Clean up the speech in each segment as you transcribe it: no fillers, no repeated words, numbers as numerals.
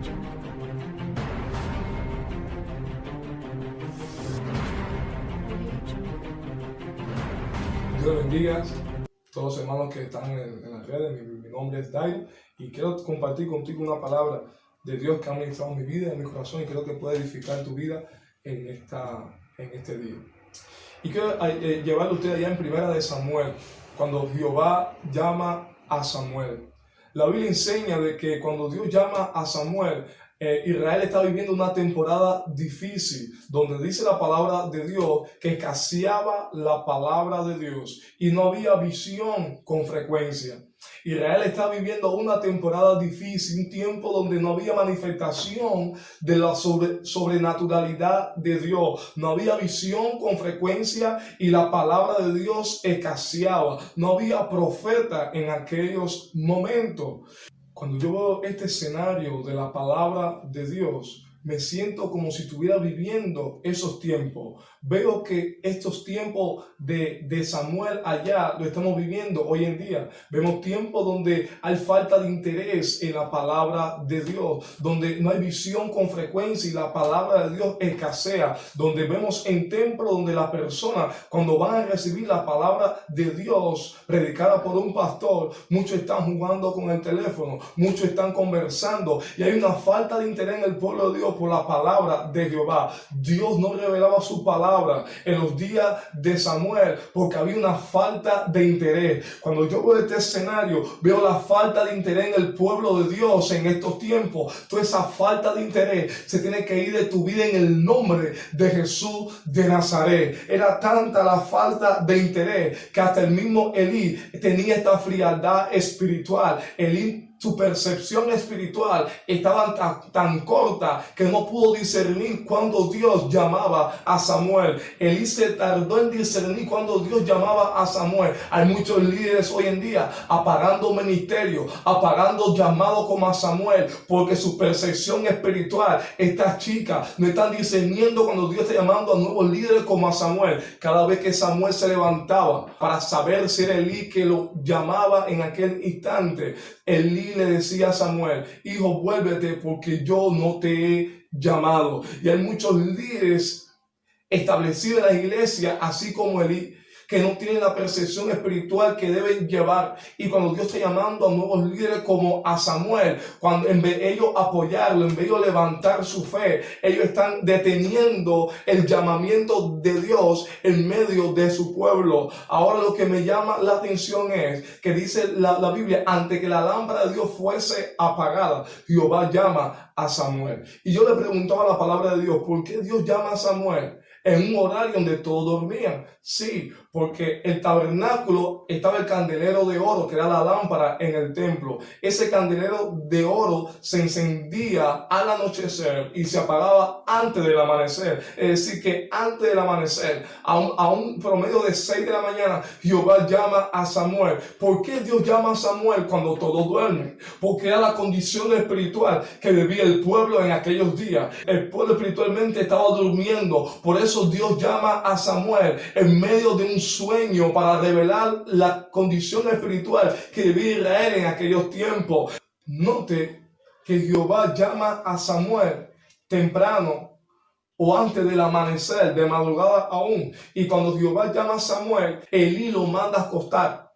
Dios bendiga a todos los hermanos que están en las redes. Mi nombre es Dairo y quiero compartir contigo una palabra de Dios que ha ministrado en mi vida, en mi corazón, y creo que puede edificar tu vida en este día. Y quiero llevarlo a usted allá en Primera de Samuel, cuando Jehová llama a Samuel. La Biblia enseña de que cuando Dios llama a Samuel, Israel está viviendo una temporada difícil, donde dice la palabra de Dios que escaseaba la palabra de Dios y no había visión con frecuencia. Israel está viviendo una temporada difícil, un tiempo donde no había manifestación de la sobrenaturalidad de Dios, no había visión con frecuencia y la palabra de Dios escaseaba, no había profeta en aquellos momentos. Cuando yo veo este escenario de la palabra de Dios, me siento como si estuviera viviendo esos tiempos. Veo que estos tiempos de Samuel allá lo estamos viviendo hoy en día. Vemos tiempos donde hay falta de interés en la palabra de Dios, donde no hay visión con frecuencia y la palabra de Dios escasea, donde vemos en templos donde las personas cuando van a recibir la palabra de Dios predicada por un pastor, muchos están jugando con el teléfono, muchos están conversando y hay una falta de interés en el pueblo de Dios por la palabra de Jehová. Dios no revelaba su palabra en los días de Samuel porque había una falta de interés. Cuando yo veo este escenario, veo la falta de interés en el pueblo de Dios en estos tiempos. Toda esa falta de interés se tiene que ir de tu vida en el nombre de Jesús de Nazaret. Era tanta la falta de interés que hasta el mismo Elí tenía esta frialdad espiritual. Elí, su percepción espiritual estaba tan corta que no pudo discernir cuando Dios llamaba a Samuel. Elí se tardó en discernir cuando Dios llamaba a Samuel. Hay muchos líderes hoy en día apagando ministerio, apagando llamados como a Samuel, porque su percepción espiritual está chica. No están discerniendo cuando Dios está llamando a nuevos líderes como a Samuel. Cada vez que Samuel se levantaba para saber si era Elí que lo llamaba en aquel instante, Elí le decía a Samuel: hijo, vuélvete porque yo no te he llamado. Y hay muchos líderes establecidos en la iglesia, así como Elí, que no tienen la percepción espiritual que deben llevar. Y cuando Dios está llamando a nuevos líderes como a Samuel, cuando en vez de ellos apoyarlo, en vez de ellos levantar su fe, ellos están deteniendo el llamamiento de Dios en medio de su pueblo. Ahora lo que me llama la atención es que dice la Biblia: antes que la lámpara de Dios fuese apagada, Jehová llama a Samuel. Y yo le preguntaba a la palabra de Dios: ¿por qué Dios llama a Samuel en un horario donde todos dormían? Sí, porque el tabernáculo estaba el candelero de oro, que era la lámpara en el templo. Ese candelero de oro se encendía al anochecer y se apagaba antes del amanecer. Es decir, que antes del amanecer, a un promedio de 6 de la mañana, Jehová llama a Samuel. ¿Por qué Dios llama a Samuel cuando todos duermen? Porque era la condición espiritual que vivía el pueblo en aquellos días. El pueblo espiritualmente estaba durmiendo. Por eso Dios llama a Samuel en medio de un sueño para revelar la condición espiritual que vivía Israel en aquellos tiempos. Note que Jehová llama a Samuel temprano o antes del amanecer, de madrugada aún. Y cuando Jehová llama a Samuel, Elí lo manda a acostar.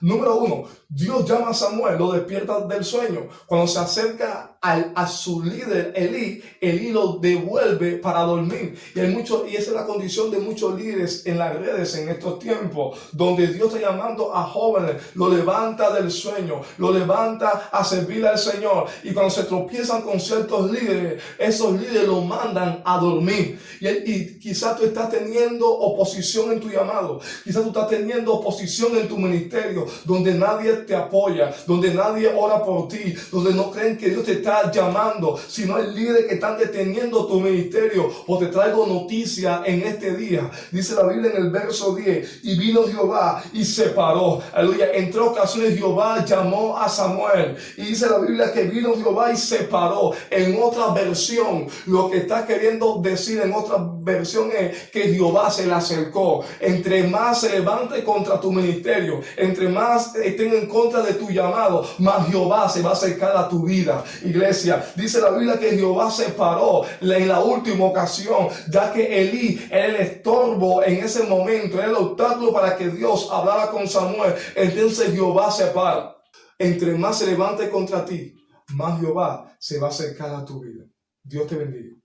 Número 1, Dios llama a Samuel, lo despierta del sueño. Cuando se acerca a su líder Elí lo devuelve para dormir. Y esa es la condición de muchos líderes en las redes en estos tiempos, donde Dios está llamando a jóvenes, lo levanta del sueño, lo levanta a servir al Señor. Y cuando se tropiezan con ciertos líderes, esos líderes lo mandan a dormir. Y quizás tú estás teniendo oposición en tu llamado, quizás tú estás teniendo oposición en tu ministerio, donde nadie te apoya, donde nadie ora por ti, donde no creen que Dios te está llamando, sino hay líderes que están deteniendo tu ministerio. O te traigo noticia en este día. Dice la Biblia en el verso 10: y vino Jehová y se paró. Aleluya. En 3 ocasiones Jehová llamó a Samuel. Y dice la Biblia que vino Jehová y se paró. En otra versión, lo que está queriendo decir en otra versión es que Jehová se le acercó. Entre más se levante contra tu ministerio, entre más estén en contra de tu llamado, más Jehová se va a acercar a tu vida. Y iglesia. Dice la Biblia que Jehová se paró en la última ocasión, ya que Elí era el estorbo en ese momento, era el obstáculo para que Dios hablara con Samuel. Entonces Jehová se para. Entre más se levante contra ti, más Jehová se va a acercar a tu vida. Dios te bendiga.